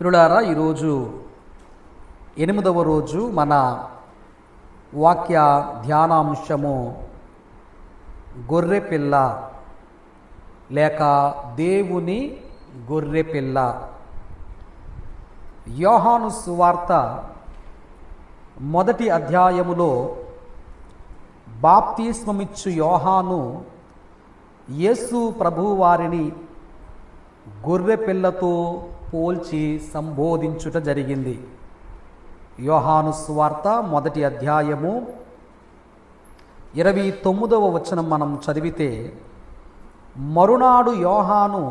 మిత్రులారా, ఈరోజు 8వ రోజు మన వాక్య ధ్యానాంశము గొర్రెపిల్ల లేక దేవుని గొర్రెపిల్ల. యోహాను సువార్త 1వ అధ్యాయములో బాప్తిస్మమిచ్చు యోహాను యేసు ప్రభువారిని గొర్రెపిల్లతో పోల్చి సంబోధించుట జరిగింది. యోహాను సువార్త 1వ అధ్యాయము 29వ వచనం మనం చదివితే, మరునాడు యోహాను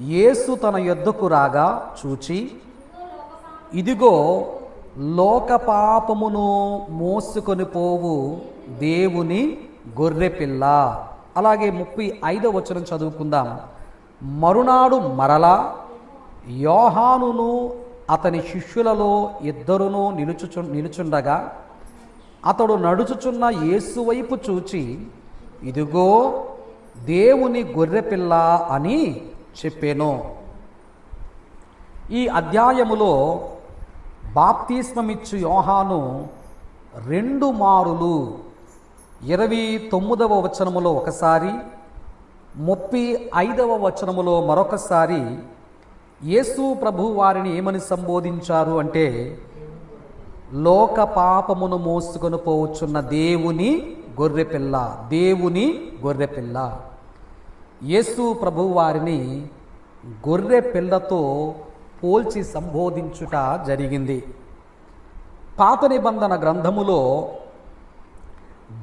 యేసు తన యొద్దకు రాగా చూచి, ఇదిగో లోక పాపమును మోసుకొని పోవు దేవుని గొర్రెపిల్ల. అలాగే 35వ వచనం చదువుకుందాం. మరునాడు మరలా యోహానును అతని శిష్యులలో ఇద్దరును నిలుచుండగా అతడు నడుచుచున్న యేసు వైపు చూచి, ఇదిగో దేవుని గొర్రెపిల్ల అని చెప్పాను. ఈ అధ్యాయములో బాప్తిస్మమిచ్చు యోహాను 2 మారులు 29వ వచనములో ఒకసారి, 35వ వచనములో మరొకసారి యేసు ప్రభు వారిని ఏమని సంబోధించారు అంటే, లోక పాపమును మోసుకొని పోవచ్చున్న దేవుని గొర్రెపిల్ల, దేవుని గొర్రెపిల్ల. యేసు ప్రభు వారిని గొర్రె పిల్లతో పోల్చి సంబోధించుట జరిగింది. పాత నిబంధన గ్రంథములో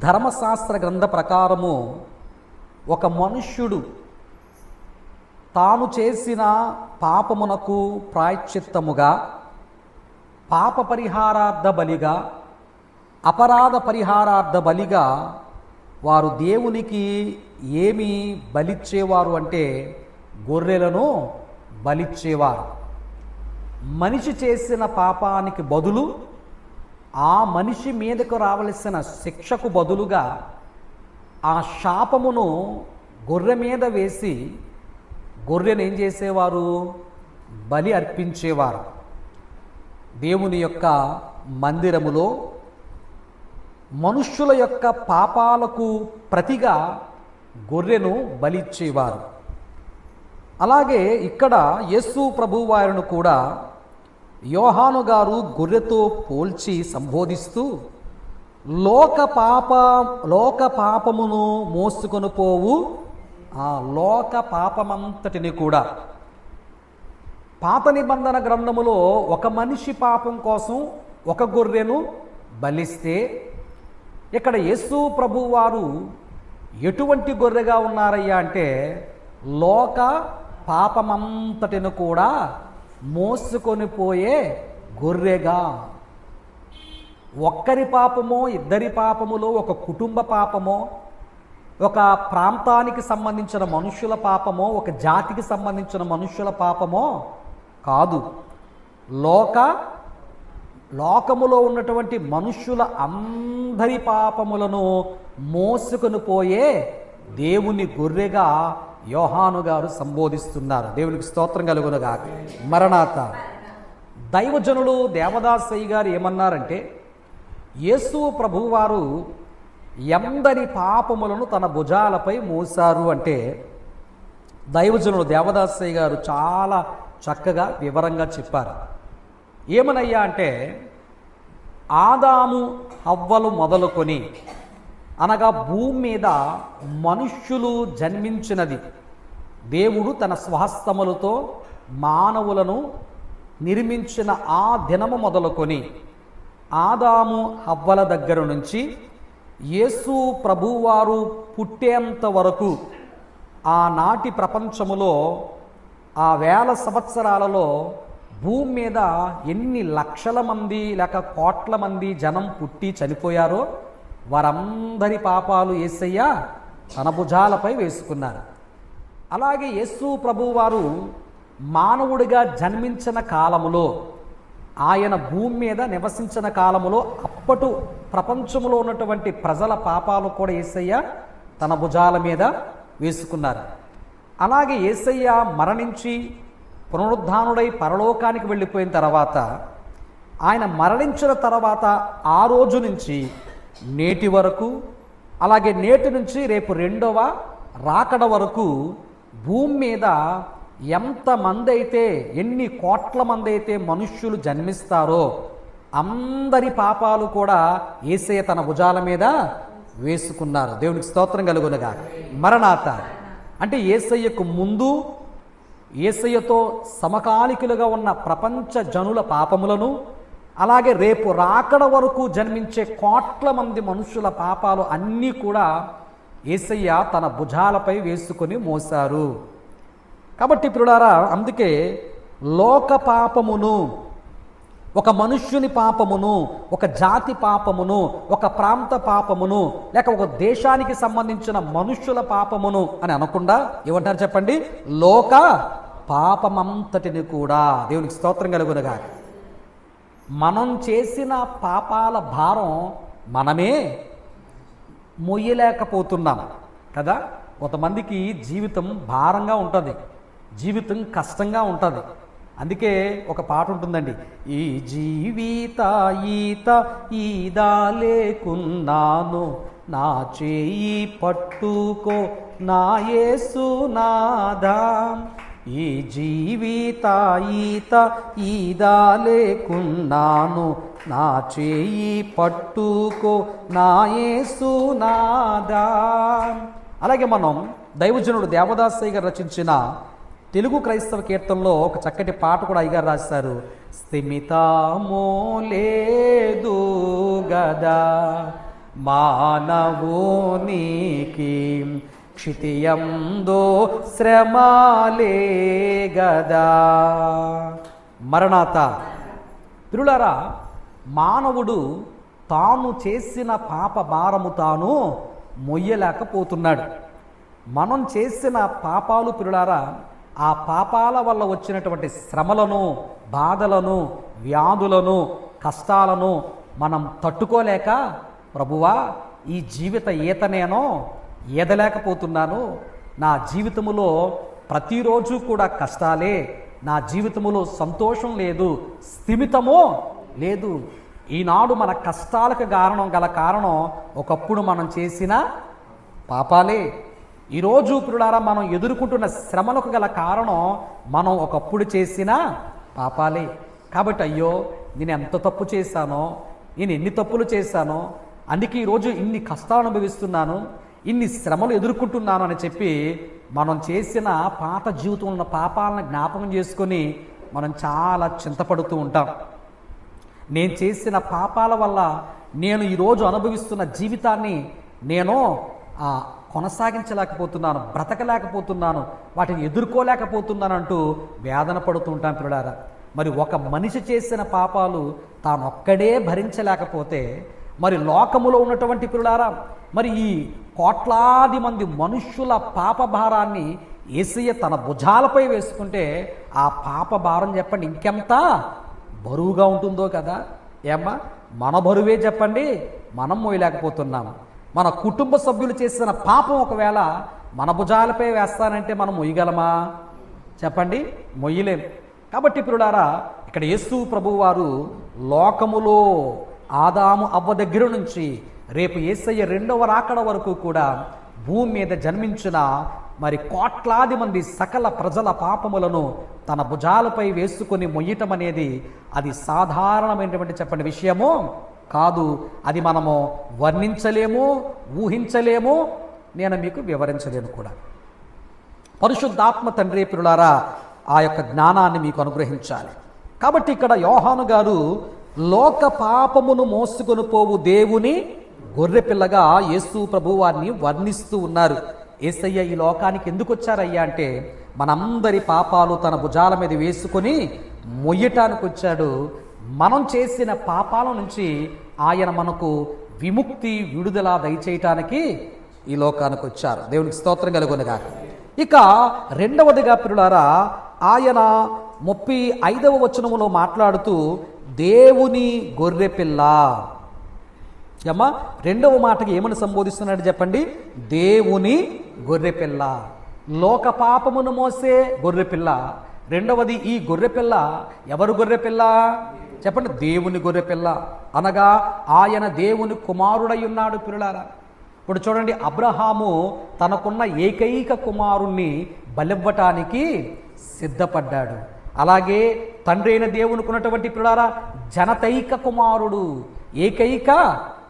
ధర్మశాస్త్ర గ్రంథ ప్రకారము ఒక మనుష్యుడు తాను చేసిన పాపమునకు ప్రాయశ్చిత్తముగా, పాప పరిహారార్థ బలిగా, అపరాధ పరిహారార్థ బలిగా వారు దేవునికి ఏమి బలిచ్చేవారు అంటే గొర్రెలను బలిచ్చేవారు. మనిషి చేసిన పాపానికి బదులు, ఆ మనిషి మీదకు రావలసిన శిక్షకు బదులుగా ఆ శాపమును గొర్రె మీద వేసి గొర్రెను ఏం చేసేవారు? బలి అర్పించేవారు. దేవుని యొక్క మందిరములో మనుష్యుల యొక్క పాపాలకు ప్రతిగా గొర్రెను బలిచ్చేవారు. అలాగే ఇక్కడ యేసు ప్రభు వారిని కూడా యోహాను గారు గొర్రెతో పోల్చి సంబోధిస్తూ, లోక పాపమును మోసుకొని పోవు ఆ లోక పాపమంతటిని కూడా. పాత నిబంధన గ్రంథములో ఒక మనిషి పాపం కోసం ఒక గొర్రెను బలిస్తే, ఇక్కడ యేసు ప్రభు వారు ఎటువంటి గొర్రెగా ఉన్నారయ్యా అంటే లోక పాపమంతటిని కూడా మోసుకొని పోయే గొర్రెగా. ఒక్కరి పాపమో, ఇద్దరి పాపములో, ఒక కుటుంబ పాపమో, ఒక ప్రాంతానికి సంబంధించిన మనుష్యుల పాపమో, ఒక జాతికి సంబంధించిన మనుష్యుల పాపమో కాదు. లోకములో ఉన్నటువంటి మనుష్యుల అందరి పాపములను మోసుకొని పోయే దేవుని గొర్రెగా యోహాను గారు సంబోధిస్తున్నారు. దేవునికి స్తోత్రం కలుగునుగాక. మరణాత. దైవజనులు దేవదాసయ్య గారు ఏమన్నారంటే, యేసు ప్రభువారు ఎందరి పాపములను తన భుజాలపై మోసారు అంటే, దైవజనుడు దేవదాసయ్య గారు చాలా చక్కగా వివరంగా చెప్పారు. ఏమనయ్యా అంటే, ఆదాము హవ్వలు మొదలుకొని, అనగా భూమి మీద మనుష్యులు జన్మించినది దేవుడు తన స్వహస్తములతో మానవులను నిర్మించిన ఆ దినము మొదలుకొని, ఆదాము హవ్వల దగ్గర నుంచి యేసు ప్రభువారు పుట్టేంత వరకు ఆనాటి ప్రపంచములో ఆ 1000 సంవత్సరాలలో భూమి మీద ఎన్ని లక్షల మంది లేక కోట్ల మంది జనం పుట్టి చనిపోయారో వారందరి పాపాలు యేసయ్య తన భుజాలపై వేసుకున్నారు. అలాగే యేసు ప్రభువారు మానవుడిగా జన్మించిన కాలములో, ఆయన భూమి మీద నివసించిన కాలములో అప్పటి ప్రపంచంలో ఉన్నటువంటి ప్రజల పాపాలు కూడా యేసయ్య తన భుజాల మీద వేసుకున్నారు. అలాగే యేసయ్య మరణించి పునరుద్ధానుడై పరలోకానికి వెళ్ళిపోయిన తర్వాత ఆయన మరణించిన తర్వాత ఆ రోజు నుంచి నేటి వరకు, అలాగే నేటి నుంచి రేపు రెండవ రాకడ వరకు భూమి మీద ఎంతమంది అయితే, ఎన్ని కోట్ల మంది అయితే మనుష్యులు జన్మిస్తారో అందరి పాపాలు కూడా యేసయ్య తన భుజాల మీద వేసుకున్నారు. దేవునికి స్తోత్రం కలుగునుగా. మరణాత అంటే యేసయ్యకు ముందు, యేసయ్యతో సమకాలికులుగా ఉన్న ప్రపంచ జనుల పాపములను, అలాగే రేపు రాకడ వరకు జన్మించే కోట్ల మంది మనుషుల పాపాలు అన్నీ కూడా యేసయ్య తన భుజాలపై వేసుకొని మోసారు. కాబట్టి ప్రియులారా, అందుకే లోక పాపమును, ఒక మనుష్యుని పాపమును, ఒక జాతి పాపమును, ఒక ప్రాంత పాపమును, లేక ఒక దేశానికి సంబంధించిన మనుష్యుల పాపమును అని అనకుండా ఏమంటారు చెప్పండి? లోక పాపమంతటిని కూడా. దేవునికి స్తోత్రం కలుగునుగా. మనం చేసిన పాపాల భారం మనమే మొయ్యలేకపోతున్నాం కదా. కొంతమందికి జీవితం భారంగా ఉంటుంది, జీవితం కష్టంగా ఉంటుంది. అందుకే ఒక పాట ఉంటుందండి, ఈ జీవిత ఈత ఈదా లేకున్నాను, నా చేయి పట్టుకో నా యేసునాథా. ఈ జీవిత ఈత ఈదా లేకున్నాను, నా చేయి పట్టుకో నా యేసునాథా. అలాగే మనం దైవజనుడు దేవదాసయ్య గారు రచించిన తెలుగు క్రైస్తవ కీర్తనలో ఒక చక్కటి పాట కూడా అయ్యగారు రాశారు. స్థిమితమో లేదు గదా మానవునికి, క్షితియందో శ్రమలే గదా. మరణాత ప్రియులారా, మానవుడు తాను చేసిన పాప భారము తాను మొయ్యలేకపోతున్నాడు. మనం చేసిన పాపాలు ప్రియులారా, ఆ పాపాల వల్ల వచ్చినటువంటి శ్రమలను, బాధలను, వ్యాధులను, కష్టాలను మనం తట్టుకోలేక, ప్రభువా ఈ జీవిత ఈతనేనో ఈదలేకపోతున్నాను, నా జీవితములో ప్రతిరోజు కూడా కష్టాలే, నా జీవితములో సంతోషం లేదు, స్థిమితమో లేదు. ఈనాడు మన కష్టాలకు గల కారణం ఒకప్పుడు మనం చేసిన పాపాలే. ఈరోజు ప్రియులారా, మనం ఎదుర్కొంటున్న శ్రమలకు గల కారణం మనం ఒకప్పుడు చేసిన పాపాలే. కాబట్టి అయ్యో నేను ఎంత తప్పు చేశానో, నేను ఎన్ని తప్పులు చేశానో, అందుకే ఈరోజు ఇన్ని కష్టాలు అనుభవిస్తున్నాను, ఇన్ని శ్రమలు ఎదుర్కొంటున్నాను అని చెప్పి మనం చేసిన పాత జీవితంలో ఉన్న పాపాలను జ్ఞాపకం చేసుకొని మనం చాలా చింతపడుతూ ఉంటాం. నేను చేసిన పాపాల వల్ల నేను ఈరోజు అనుభవిస్తున్న జీవితాన్ని నేను కొనసాగించలేకపోతున్నాను, బ్రతకలేకపోతున్నాను, వాటిని ఎదుర్కోలేకపోతున్నాను అంటూ వేదన పడుతూ ఉంటాం పిల్లారా. మరి ఒక మనిషి చేసిన పాపాలు తానొక్కడే భరించలేకపోతే మరి లోకములో ఉన్నటువంటి పిల్లారా, మరి ఈ కోట్లాది మంది మనుష్యుల పాప భారాన్ని యేసయ్య తన భుజాలపై వేసుకుంటే ఆ పాప భారం చెప్పండి ఇంకెంత బరువుగా ఉంటుందో కదా. ఏమ్మా, మన బరువే చెప్పండి మనం మోయలేకపోతున్నాము. మన కుటుంబ సభ్యులు చేసిన పాపం ఒకవేళ మన భుజాలపై వేస్తానంటే మనం మొయ్యగలమా చెప్పండి? మొయ్యలేం. కాబట్టి ప్రియులారా, ఇక్కడ యేసు ప్రభువు వారు లోకములో ఆదాము అవ్వ దగ్గర నుంచి రేపు యేసయ్య రెండవ రాకడ వరకు కూడా భూమి మీద జన్మించిన మరి కోట్లాది మంది సకల ప్రజల పాపములను తన భుజాలపై వేసుకొని మొయ్యటం అనేది అది సాధారణమైనటువంటి చెప్పండి విషయము కాదు. అది మనము వర్ణించలేము, ఊహించలేము, నేను మీకు వివరించలేను కూడా. పరిశుద్ధాత్మ తండ్రి ప్రియులారా ఆ యొక్క జ్ఞానాన్ని మీకు అనుగ్రహించాలి. కాబట్టి ఇక్కడ యోహాను గారు లోక పాపమును మోసుకొని పోవు దేవుని గొర్రెపిల్లగా యేసు ప్రభు వారిని వర్ణిస్తూ ఉన్నారు. యేసయ్య ఈ లోకానికి ఎందుకు వచ్చారయ్యా అంటే మనందరి పాపాలు తన భుజాల మీద వేసుకొని మొయ్యటానికి వచ్చాడు. మనం చేసిన పాపాల నుంచి ఆయన మనకు విముక్తి, విడుదల దయచేయటానికి ఈ లోకానికి వచ్చారు. దేవునికి స్తోత్రం కలుగునుగా. ఇక రెండవదిగా ప్రియులారా, ఆయన 35వ వచనములో మాట్లాడుతూ దేవుని గొర్రెపిల్ల. అమ్మా, రెండవ మాటకి ఏమని సంబోధిస్తున్నాడు చెప్పండి? దేవుని గొర్రెపిల్ల. లోక పాపమును మోసే గొర్రెపిల్ల, రెండవది ఈ గొర్రెపిల్ల ఎవరు గొర్రెపిల్ల చెప్పండి? దేవుని గొర్రెపిల్ల, అనగా ఆయన దేవుని కుమారుడై ఉన్నాడు పిల్లారా. ఇప్పుడు చూడండి, అబ్రహాము తనకున్న ఏకైక కుమారుణ్ణి బలివ్వటానికి సిద్ధపడ్డాడు. అలాగే తండ్రి అయిన దేవునికి ఉన్నటువంటి పిల్లారా జనతైక కుమారుడు, ఏకైక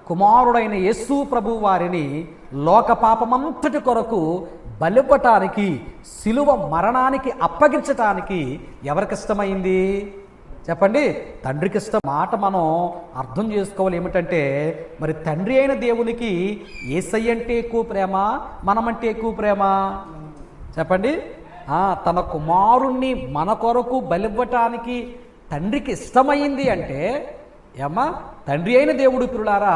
కుమారుడైన యేసు ప్రభు వారిని లోక పాపమంతటి కొరకు బలివ్వటానికి, సిలువ మరణానికి అప్పగించటానికి ఎవరికి ఇష్టమైంది చెప్పండి? తండ్రికి ఇష్టం. మాట మనం అర్థం చేసుకోవాలి ఏమిటంటే, మరి తండ్రి అయిన దేవునికి యేసయ్య అంటే ఎక్కువ ప్రేమ, మనమంటే ఎక్కువ ప్రేమ చెప్పండి? తన కుమారుణ్ణి మన కొరకు బలివ్వటానికి తండ్రికి ఇష్టమైంది అంటే ఏమ్మా, తండ్రి అయిన దేవుడు పిల్లారా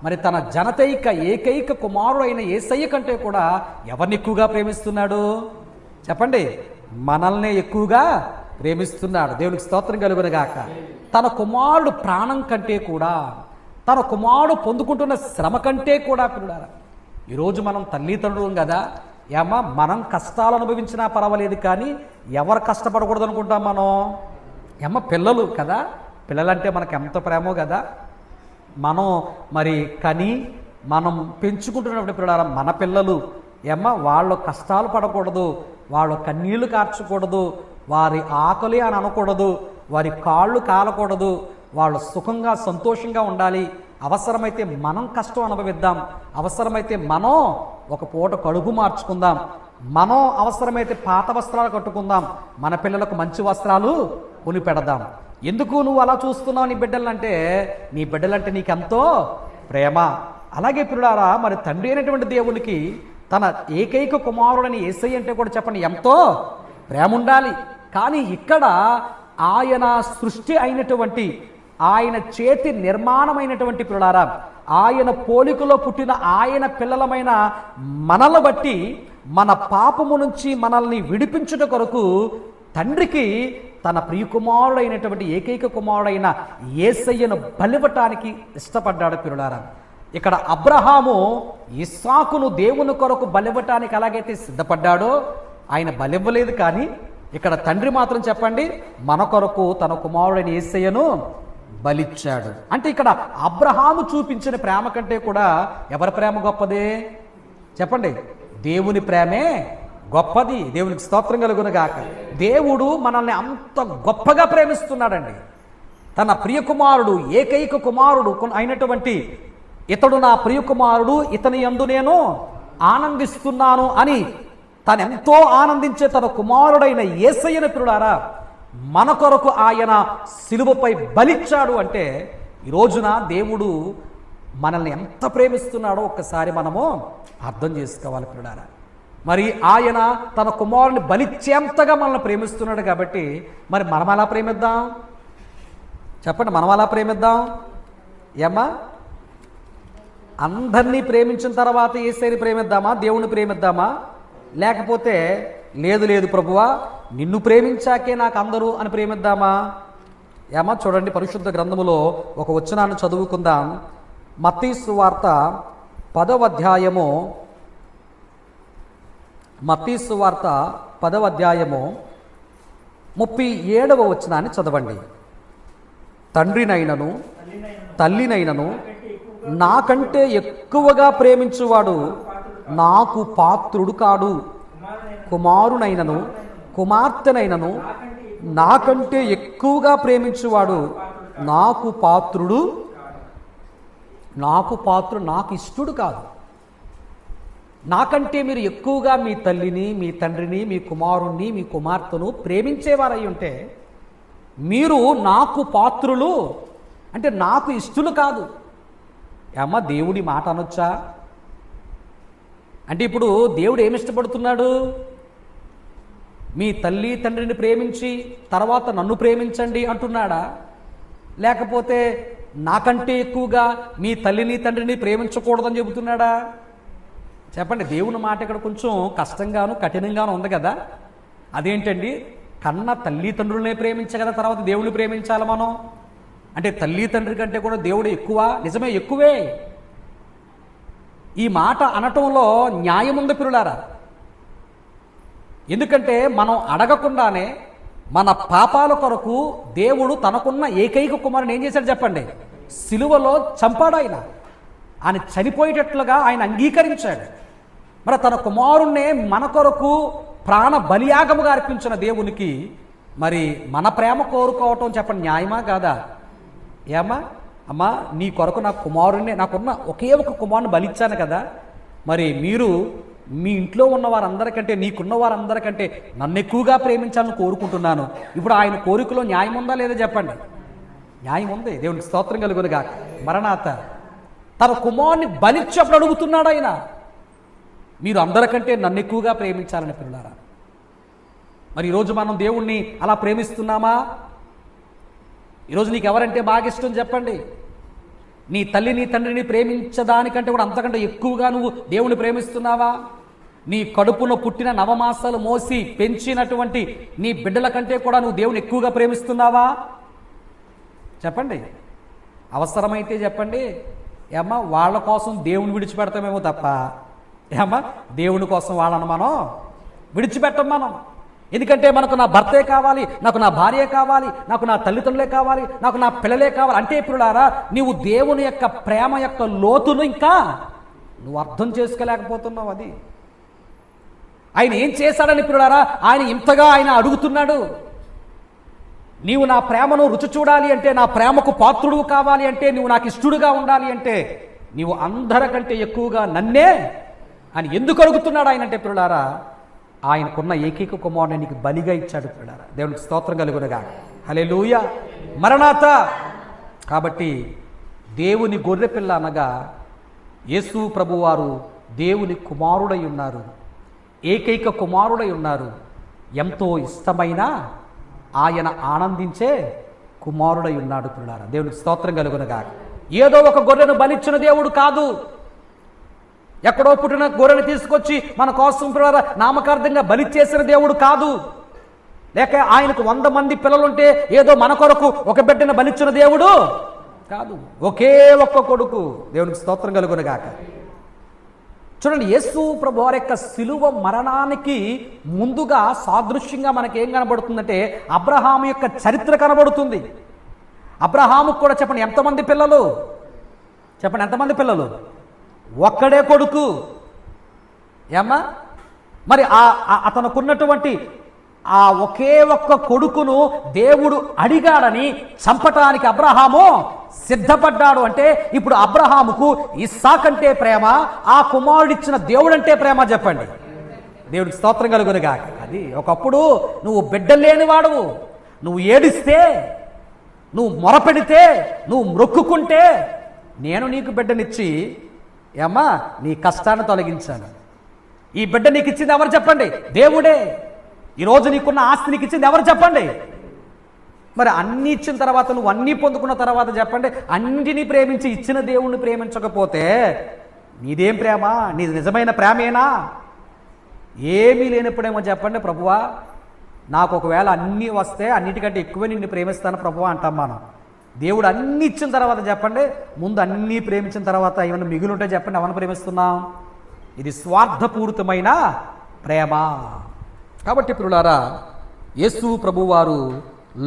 మరి తన జనతైక ఏకైక కుమారుడు అయిన యేసయ్య కంటే కూడా ఎవరిని ఎక్కువగా ప్రేమిస్తున్నాడు చెప్పండి? మనల్ని ఎక్కువగా ప్రేమిస్తున్నాడు. దేవునికి స్తోత్రం కలుగునుగాక. తన కుమారుడు ప్రాణం కంటే కూడా, తన కుమారుడు పొందుకుంటున్న శ్రమ కంటే కూడా పిల్లారా, ఈరోజు మనం తల్లిదండ్రులం కదా, ఏమా మనం కష్టాలు అనుభవించినా పర్వాలేదు, కానీ ఎవరు కష్టపడకూడదు అనుకుంటాం మనం? ఏమో పిల్లలు కదా, పిల్లలంటే మనకు ఎంత ప్రేమో కదా. మనం మరి కని మనం పెంచుకుంటున్నప్పుడు పిల్లలు మన పిల్లలు ఏమో వాళ్ళు కష్టాలు పడకూడదు, వాళ్ళు కన్నీళ్లు కార్చకూడదు, వారి ఆకలి అని అనకూడదు, వారి కాళ్ళు కాలకూడదు, వాళ్ళు సుఖంగా సంతోషంగా ఉండాలి. అవసరమైతే మనం కష్టం అనుభవిద్దాం, అవసరమైతే మనం ఒక పూట కడుగు మార్చుకుందాం, మనం అవసరమైతే పాత వస్త్రాలు కట్టుకుందాం, మన పిల్లలకు మంచి వస్త్రాలు కొనిపెడదాం. ఎందుకు నువ్వు అలా చూస్తున్నావు నీ బిడ్డలంటే? నీ బిడ్డలంటే నీకెంతో ప్రేమ. అలాగే పిల్లారా మరి తండ్రి అయినటువంటి దేవునికి తన ఏకైక కుమారుడని యేసయ్య అంటే కూడా చెప్పండి ఎంతో ప్రేమ ఉండాలి. కానీ ఇక్కడ ఆయన సృష్టి అయినటువంటి, ఆయన చేతి నిర్మాణమైనటువంటి పిల్లారా, ఆయన పోలికలో పుట్టిన ఆయన పిల్లలమైన మనల్ని బట్టి మన పాపము నుంచి మనల్ని విడిపించుట కొరకు తండ్రికి తన ప్రియకుమారుడైనటువంటి ఏకైక కుమారుడైన యేసయ్యను బలివ్వటానికి ఇష్టపడ్డాడు పిల్లారా. ఇక్కడ అబ్రహాము ఇస్సాకును దేవుని కొరకు బలివ్వటానికి ఎలాగైతే సిద్ధపడ్డాడో ఆయన బలివ్వలేదు, కానీ ఇక్కడ తండ్రి మాత్రం చెప్పండి మన కొరకు తన కుమారుడైన యేసయ్యను బలిచ్చాడు. అంటే ఇక్కడ అబ్రహాము చూపించిన ప్రేమ కంటే కూడా ఎవరి ప్రేమ గొప్పది చెప్పండి? దేవుని ప్రేమే గొప్పది. దేవునికి స్తోత్రం కలుగునుగాక. దేవుడు మనల్ని అంత గొప్పగా ప్రేమిస్తున్నాడండి. తన ప్రియకుమారుడు ఏకైక కుమారుడు అయినటువంటి ఇతడు నా ప్రియకుమారుడు, ఇతని యందు నేను ఆనందిస్తున్నాను అని తనెంతో ఆనందించే తన కుమారుడైన యేసయ్యను పిల్లారా మన కొరకు ఆయన సిలువపై బలిచ్చాడు. అంటే ఈ రోజున దేవుడు మనల్ని ఎంత ప్రేమిస్తున్నాడో ఒక్కసారి మనము అర్థం చేసుకోవాలి పిల్లారా. మరి ఆయన తన కుమారుని బలిచ్చేంతగా మనల్ని ప్రేమిస్తున్నాడు కాబట్టి మరి మనం ఎలా ప్రేమిద్దాం చెప్పండి? మనం ఎలా ప్రేమిద్దాం? ఏమ్మా, అందరినీ ప్రేమించిన తర్వాత యేసయ్యని ప్రేమిద్దామా, దేవుని ప్రేమిద్దామా? లేకపోతే లేదు లేదు ప్రభువా నిన్ను ప్రేమించాకే నాకు అందరూ అని ప్రేమిద్దామా? ఏమా చూడండి, పరిశుద్ధ గ్రంథములో ఒక వచనాన్ని చదువుకుందాం. మత్తయి సువార్త 10వ అధ్యాయము, మత్తయి సువార్త 10వ అధ్యాయము 37వ వచనాన్ని చదవండి. తండ్రినైనను తల్లినైనను నాకంటే ఎక్కువగా ప్రేమించువాడు నాకు పాత్రుడు కాడు, కుమారునైనను కుమార్తెనైనను నాకంటే ఎక్కువగా ప్రేమించువాడు నాకు పాత్రుడు నాకు ఇష్టడు కాదు. నాకంటే మీరు ఎక్కువగా మీ తల్లిని, మీ తండ్రిని, మీ కుమారుణ్ణి, మీ కుమార్తెను ప్రేమించేవారై ఉంటే మీరు నాకు పాత్రులు అంటే నాకు ఇష్టలు కాదు. ఏమ్మా దేవుడి మాట అనొచ్చా? అంటే ఇప్పుడు దేవుడు ఏమి ఇష్టపడుతున్నాడు? మీ తల్లి తండ్రిని ప్రేమించి తర్వాత నన్ను ప్రేమించండి అంటున్నాడా? లేకపోతే నాకంటే ఎక్కువగా మీ తల్లిని తండ్రిని ప్రేమించకూడదని చెబుతున్నాడా? చెప్పండి. దేవుని మాట ఇక్కడ కొంచెం కష్టంగాను కఠినంగాను ఉంది కదా. అదేంటండి, కన్న తల్లిదండ్రులనే ప్రేమించే కదా తర్వాత దేవుని ప్రేమించాలి మనం. అంటే తల్లి తండ్రి కంటే కూడా దేవుడు ఎక్కువ? నిజమే, ఎక్కువే. ఈ మాట అనటంలో న్యాయం ఉంది పిల్లారా. ఎందుకంటే మనం అడగకుండానే మన పాపాల కొరకు దేవుడు తనకున్న ఏకైక కుమారుని ఏం చేశాడు చెప్పండి? సిలువలో చంపాడు. ఆయన చనిపోయేటట్లుగా ఆయన అంగీకరించాడు. మరి తన కుమారుణ్ణే మన కొరకు ప్రాణ బలియాగముగా అర్పించిన దేవునికి మరి మన ప్రేమ కోరుకోవటం చెప్పండి న్యాయమా కాదా? ఏమా అమ్మా, నీ కొరకు నా కుమారుణ్ణే, నాకున్న ఒకే ఒక కుమారుని బలిచ్చాను కదా, మరి మీరు మీ ఇంట్లో ఉన్న వారందరికంటే, నీకున్న వారందరికంటే నన్ను ఎక్కువగా ప్రేమించాలని కోరుకుంటున్నాను. ఇప్పుడు ఆయన కోరికలో న్యాయం ఉందా లేదా చెప్పండి? న్యాయం ఉంది. దేవునికి స్తోత్రం కలుగునుగా. మరణాత తన కుమారుని బలిచ్చినప్పుడు అడుగుతున్నాడు ఆయన, మీరు అందరికంటే నన్ను ఎక్కువగా ప్రేమించాలని పిల్లారా. మరి ఈరోజు మనం దేవుణ్ణి అలా ప్రేమిస్తున్నామా? ఈరోజు నీకు ఎవరంటే బాగా ఇష్టం చెప్పండి? నీ తల్లి నీ తండ్రిని ప్రేమించడానికంటే కూడా అంతకంటే ఎక్కువగా నువ్వు దేవుని ప్రేమిస్తున్నావా? నీ కడుపున పుట్టిన నవమాసాలు మోసి పెంచినటువంటి నీ బిడ్డల కంటే కూడా నువ్వు దేవుని ఎక్కువగా ప్రేమిస్తున్నావా? చెప్పండి. అవసరమైతే చెప్పండి. ఏమ్మా, వాళ్ళ కోసం దేవుని విడిచిపెడతామేమో తప్ప ఏమ్మా దేవుని కోసం వాళ్ళను మనం విడిచిపెట్టం మనం. ఎందుకంటే మనకు నా భర్తే కావాలి, నాకు నా భార్య కావాలి, నాకు నా తల్లిదండ్రులే కావాలి, నాకు నా పిల్లలే కావాలి అంటే పిల్లారా, నీవు దేవుని యొక్క ప్రేమ యొక్క లోతును ఇంకా నువ్వు అర్థం చేసుకోలేకపోతున్నావు. అది ఆయన ఏం చేశాడని పిల్లారా, ఆయన ఇంతగా ఆయన అడుగుతున్నాడు. నీవు నా ప్రేమను రుచి చూడాలి అంటే, నా ప్రేమకు పాత్రుడు కావాలి అంటే, నువ్వు నాకు ఇష్టడుగా ఉండాలి అంటే, నీవు అందరికంటే ఎక్కువగా నన్నే అని ఎందుకు అడుగుతున్నాడు ఆయన అంటే పిల్లారా, ఆయనకున్న ఏకైక కుమారుని నీకు బలిగా ఇచ్చాడు పిల్లారా. దేవునికి స్తోత్రం కలుగునుగా. హల్లెలూయా. మరణాత. కాబట్టి దేవుని గొర్రెపిల్ల అనగా యేసు ప్రభువారు దేవుని కుమారుడై ఉన్నారు, ఏకైక కుమారుడై ఉన్నారు. ఎంతో ఇష్టమైన ఆయన ఆనందించే కుమారుడై ఉన్నాడు పిల్లారా. దేవునికి స్తోత్రం కలుగునుగా. ఏదో ఒక గొర్రెను బలిచ్చిన దేవుడు కాదు. ఎక్కడో పుట్టిన గొర్రెను తీసుకొచ్చి మన కోసం పిల్లల నామకార్థంగా బలి చేసిన దేవుడు కాదు. లేక ఆయనకు 100 మంది పిల్లలుంటే ఏదో మన కొరకు ఒక బిడ్డను బలిచ్చిన దేవుడు కాదు. ఒకే ఒక్క కొడుకు. దేవునికి స్తోత్రం కలుగునుగాక. చూడండి, యేసు ప్రభు వారి యొక్క సిలువ మరణానికి ముందుగా సాదృశ్యంగా మనకేం కనబడుతుందంటే అబ్రహాము యొక్క చరిత్ర కనబడుతుంది. అబ్రహాముకు కూడా చెప్పండి ఎంతమంది పిల్లలు? చెప్పండి ఎంతమంది పిల్లలు? ఒక్కడే కొడుకు. ఏమ్మా, మరి అతనుకున్నటువంటి ఆ ఒకే ఒక్క కొడుకును దేవుడు అడిగాడని చంపటానికి అబ్రహాము సిద్ధపడ్డాడు. అంటే ఇప్పుడు అబ్రహాముకు ఇస్సాకంటే ప్రేమ, ఆ కుమారుడిచ్చిన దేవుడంటే ప్రేమ. చెప్పండి. దేవుడికి స్తోత్రం కలుగునుగా. అది ఒకప్పుడు నువ్వు బిడ్డలేని వాడువు, నువ్వు ఏడిస్తే, నువ్వు మొరపెడితే, నువ్వు మొక్కుకుంటే నేను నీకు బిడ్డనిచ్చి ఏమ్మా నీ కష్టాన్ని తొలగించాను. ఈ బిడ్డ నీకు ఇచ్చింది ఎవరు చెప్పండి? దేవుడే. ఈరోజు నీకున్న ఆస్తి నీకు ఇచ్చింది ఎవరు చెప్పండి? మరి అన్నీ ఇచ్చిన తర్వాత, నువ్వు అన్నీ పొందుకున్న తర్వాత చెప్పండి, అన్నిటినీ ప్రేమించి ఇచ్చిన దేవుణ్ణి ప్రేమించకపోతే నీదేం ప్రేమ? నీది నిజమైన ప్రేమేనా? ఏమీ లేనప్పుడేమో చెప్పండి, ప్రభువా నాకు ఒకవేళ అన్నీ వస్తే అన్నిటికంటే ఎక్కువ నిన్ను ప్రేమిస్తాను ప్రభువా అంటాం మనం. దేవుడు అన్నీ ఇచ్చిన తర్వాత చెప్పండి, ముందు అన్నీ ప్రేమించిన తర్వాత ఏమైనా మిగిలి ఉంటే చెప్పండి ఎవరిని ప్రేమిస్తున్నాం? ఇది స్వార్థపూరితమైన ప్రేమ. కాబట్టి ప్రియులారా, యేసు ప్రభువారు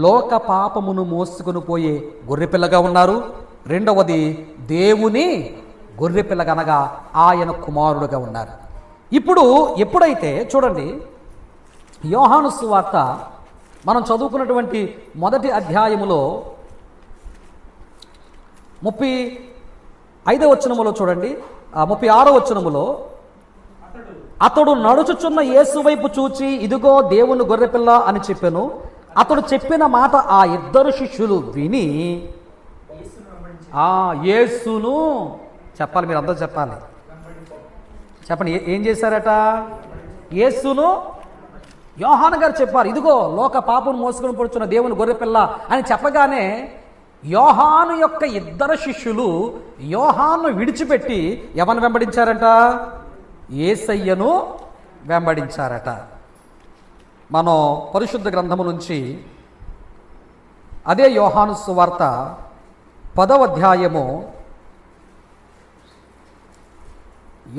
లోక పాపమును మోసుకొని పోయే గొర్రెపిల్లగా ఉన్నారు. రెండవది దేవుని గొర్రెపిల్లగా అనగా ఆయన కుమారుడుగా ఉన్నారు. ఇప్పుడు ఎప్పుడైతే చూడండి, యోహాను సువార్త మనం చదువుకున్నటువంటి మొదటి అధ్యాయములో 35వ వచనములో చూడండి, 36వ వచనములో అతడు నడుచుచున్న యేసు వైపు చూచి ఇదిగో దేవుని గొర్రెపిల్ల అని చెప్పెను. అతడు చెప్పిన మాట ఆ ఇద్దరు శిష్యులు విని యేసును చెప్పాలి, మీరు అందరూ చెప్పాలి. చెప్పండి ఏం చేశారట? యేసును యోహాను గారు చెప్పారు, ఇదిగో లోక పాపను మోసుకొని పడుచున్న దేవుని గొర్రెపిల్ల అని చెప్పగానే యోహాను యొక్క ఇద్దరు శిష్యులు యోహాను విడిచిపెట్టి ఎవరిని వెంబడించారట? యేసయ్యను వెంబడించారట. మనం పరిశుద్ధ గ్రంథము నుంచి అదే యోహాను సువార్త 10వ అధ్యాయము,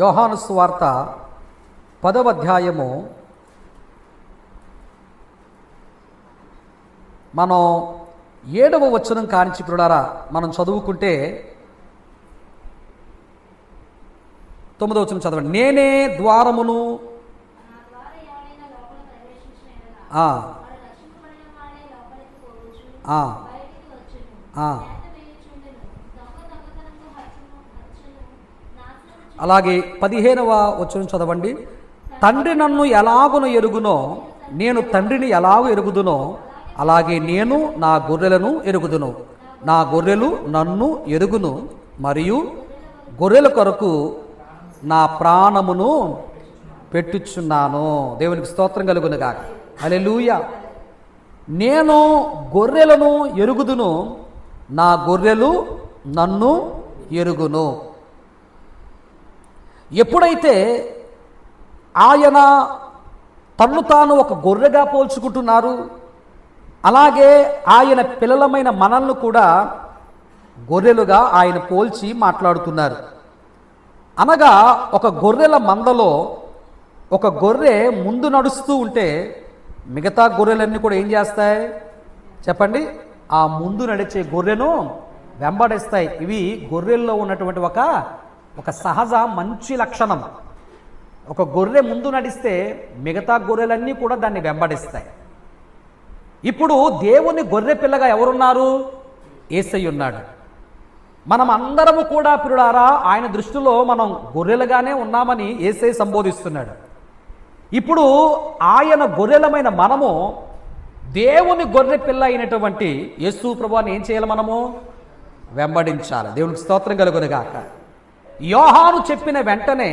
యోహాను సువార్త 10వ అధ్యాయము మనం 7వ వచనం కానించి ప్రియులారా మనం చదువుకుంటే 9వ వచనం చదవండి. నేనే ద్వారమును, అలాగే 15వ వచనం చదవండి. తండ్రి నన్ను ఎలాగును ఎరుగునో నేను తండ్రిని ఎలాగూ ఎరుగుదునో అలాగే నేను నా గొర్రెలను ఎరుగుదును. నా గొర్రెలు నన్ను ఎరుగును మరియు గొర్రెల కొరకు నా ప్రాణమును పెట్టుచున్నాను. దేవునికి స్తోత్రం కలుగును గాక. హల్లెలూయా. నేను గొర్రెలను ఎరుగుదును, నా గొర్రెలు నన్ను ఎరుగును. ఎప్పుడైతే ఆయన తన్ను తాను ఒక గొర్రెగా పోల్చుకుంటున్నారు, అలాగే ఆయన పిల్లలమైన మనల్ని కూడా గొర్రెలుగా ఆయన పోల్చి మాట్లాడుతున్నారు. అనగా ఒక గొర్రెల మందలో ఒక గొర్రె ముందు నడుస్తూ ఉంటే మిగతా గొర్రెలన్నీ కూడా ఏం చేస్తాయి చెప్పండి? ఆ ముందు నడిచే గొర్రెను వెంబడిస్తాయి. ఇవి గొర్రెల్లో ఉన్నటువంటి ఒక సహజ మంచి లక్షణం. ఒక గొర్రె ముందు నడిస్తే మిగతా గొర్రెలన్నీ కూడా దాన్ని వెంబడిస్తాయి. ఇప్పుడు దేవుని గొర్రె పిల్లగా ఎవరున్నారు? యేసయ్య ఉన్నాడు. మనం అందరము కూడా ప్రియులారా ఆయన దృష్టిలో మనం గొర్రెలుగానే ఉన్నామని యేసయ్య సంబోధిస్తున్నాడు. ఇప్పుడు ఆయన గొర్రెలమైన మనము దేవుని గొర్రె పిల్ల అయినటువంటి యేసు ప్రభువుని ఏం చేయాలి? మనము వెంబడించాలి. దేవునికి స్తోత్రం కలుగును గాక. యోహాను చెప్పిన వెంటనే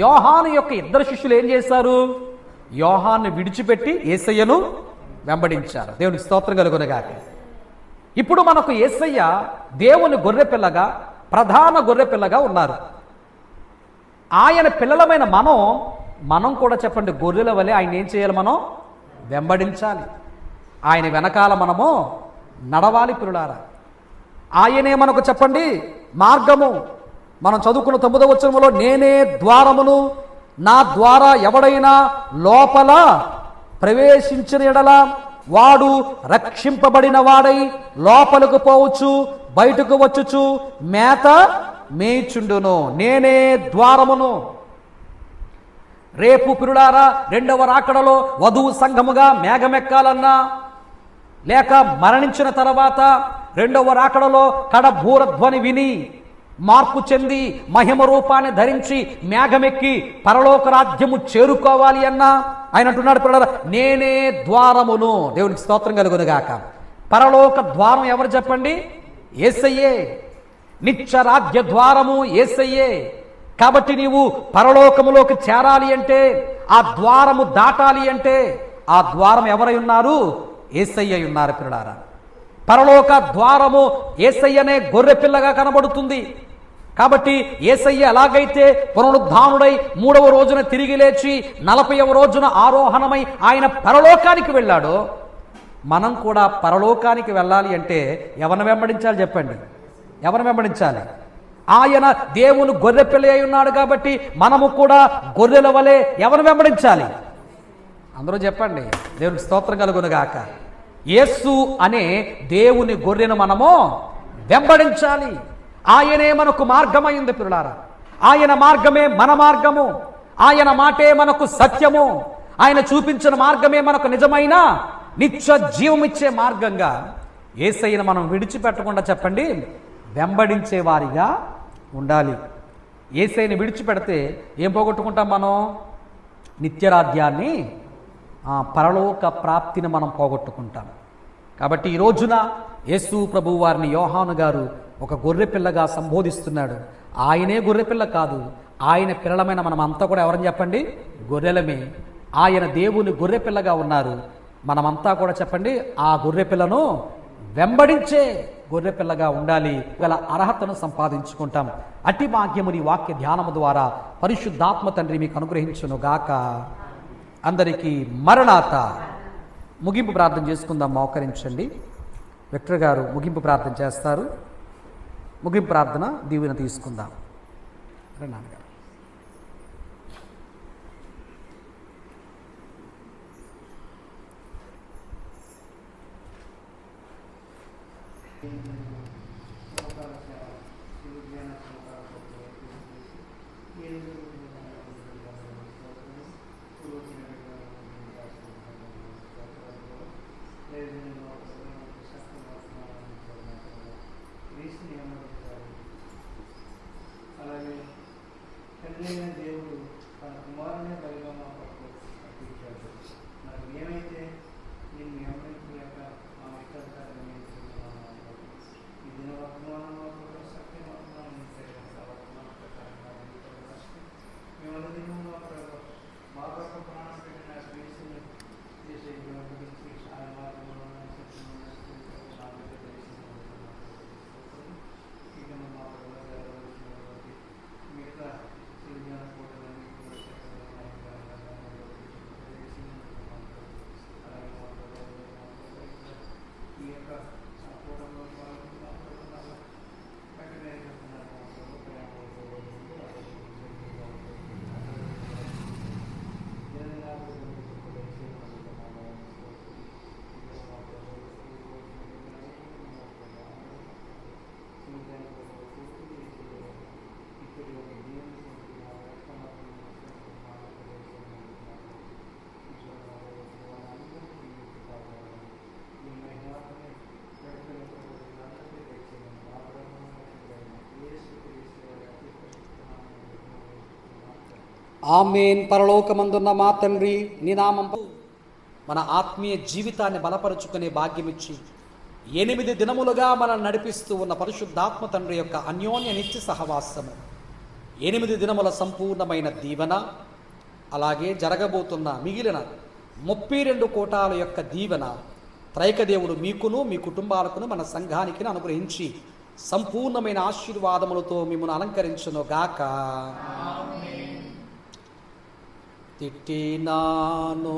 యోహాను యొక్క ఇద్దరు శిష్యులు ఏం చేశారు? యోహాను విడిచిపెట్టి యేసయ్యను వెంబడించారు. దేవునికి స్తోత్రం కలుగును గాక. ఇప్పుడు మనకు యేసయ్య దేవుని గొర్రె పిల్లగా, ప్రధాన గొర్రె పిల్లగా ఉన్నారు. ఆయన పిల్లలమైన మనం కూడా చెప్పండి గొర్రెల వలె ఆయన ఏం చేయాలి? మనం వెంబడించాలి. ఆయన వెనకాల మనము నడవాలి ప్రియులారా. ఆయనే మనకు చెప్పండి మార్గము. మనం చదువుకున్న 9వ వచనములో నేనే ద్వారమును, నా ద్వారా ఎవడైనా లోపల ప్రవేశించిన ఎడల వాడు రక్షింపబడిన వాడై లోపలకు పోవచ్చు, బయటకు వచ్చుచు మేత మేయుచుండును. నేనే ద్వారమును. రేపు ప్రియులారా 2వ రాకడలో వధువు సంఘముగా మేఘమెక్కాలన్నా, లేక మరణించిన తర్వాత 2వ రాకడలో కడబూర ధ్వని విని మార్పు చెంది మహిమ రూపాన్ని ధరించి మేఘమెక్కి పరలోక రాజ్యము చేరుకోవాలి అన్నా ఆయన అంటున్నాడు ప్రియులారా నేనే ద్వారమును. దేవునికి స్తోత్రం కలుగును గాక. పరలోక ద్వారం ఎవరు చెప్పండి? యేసయ్యే. నిత్య రాజ్య ద్వారము యేసయ్యే. కాబట్టి నీవు పరలోకములోకి చేరాలి అంటే, ఆ ద్వారము దాటాలి అంటే ఆ ద్వారం ఎవరై ఉన్నారు? యేసయ్య ఉన్నారు ప్రియులారా. పరలోక ద్వారము యేసయ్యనే గొర్రె పిల్లగా కనబడుతుంది. కాబట్టి యేసయ్య ఎలాగైతే పునరుద్ధానుడై 3వ రోజున తిరిగి లేచి 40వ రోజున ఆరోహణమై ఆయన పరలోకానికి వెళ్ళాడో, మనం కూడా పరలోకానికి వెళ్ళాలి అంటే ఎవరిని వెంబడించాలి చెప్పండి? ఎవరిని వెంబడించాలి? ఆయన దేవుని గొర్రె పిల్ల అయి ఉన్నాడు కాబట్టి మనము కూడా గొర్రెల వలె ఎవరిని వెంబడించాలి? అందరూ చెప్పండి. దేవునికి స్తోత్రం కలుగును గాక. యేసు అనే దేవుని గొర్రెను మనము వెంబడించాలి. ఆయనే మనకు మార్గమైంది ప్రియులారా. ఆయన మార్గమే మన మార్గము. ఆయన మాటే మనకు సత్యము. ఆయన చూపించిన మార్గమే మనకు నిజమైన నిత్య జీవమిచ్చే మార్గంగా యేసయ్యను మనం విడిచిపెట్టకుండా చెప్పండి వెంబడించే వారిగా ఉండాలి. యేసయ్యని విడిచిపెడితే ఏం పోగొట్టుకుంటాం? మనం నిత్యరాజ్యాన్ని, పరలోక ప్రాప్తిని మనం పోగొట్టుకుంటాం. కాబట్టి ఈ రోజున యేసు ప్రభువు వారిని యోహాను గారు ఒక గొర్రె పిల్లగా సంబోధిస్తున్నాడు. ఆయనే గొర్రె పిల్ల కాదు, ఆయన పిల్లలమైన మనం అంతా కూడా ఎవరని చెప్పండి? గొర్రెలమే. ఆయన దేవుని గొర్రె పిల్లగా ఉన్నారు. మనమంతా కూడా చెప్పండి ఆ గొర్రె పిల్లను వెంబడించే గొర్రె పిల్లగా ఉండాలి. గల అర్హతను సంపాదించుకుంటాం. అట్టి భాగ్యముని వాక్య ధ్యానము ద్వారా పరిశుద్ధాత్మ తండ్రి మీకు అనుగ్రహించును గాక. అందరికీ మరణాత. ముగింపు ప్రార్థన చేసుకుందాం. మోకరించండి. విక్టర్ గారు ముగింపు ప్రార్థన చేస్తారు. ముగింపు ప్రార్థన దీవెన తీసుకుందాం. నాన్నగారు అలాగే తండ్రి అయిన దేవుడు తన కుమారుని బలిగా మా కొరకు అర్పించాడు. మరి మేమైతే దీన్ని గమనించలేక మా ఇష్టాన్ని ఈ దిన వర్తమానం సత్య వర్తమానం వర్తమాన ప్రకారంగా మేము అనుదినం మా కొరకు ప్రాణం పెట్టిన క్రీస్తుని చేసే గురించి ఆయన మార్గంలో మిగతా ఈ యొక్క సంపూర్ణంలో ఆమేన్. పరలోకమందున్న మా తండ్రి, నీ నామం మన ఆత్మీయ జీవితాన్ని బలపరుచుకునే భాగ్యమిచ్చి 8 దినములుగా మనల్ని నడిపిస్తూ ఉన్న పరిశుద్ధాత్మ తండ్రి యొక్క అన్యోన్య నిత్య సహవాసము, 8 దినముల సంపూర్ణమైన దీవెన, అలాగే జరగబోతున్న మిగిలిన 32 కోటాల యొక్క దీవెన త్రైకదేవుడు మీకును మీ కుటుంబాలకును మన సంఘానికి అనుగ్రహించి సంపూర్ణమైన ఆశీర్వాదములతో మిమ్మల్ని అలంకరించును గాక. తిట్టినాను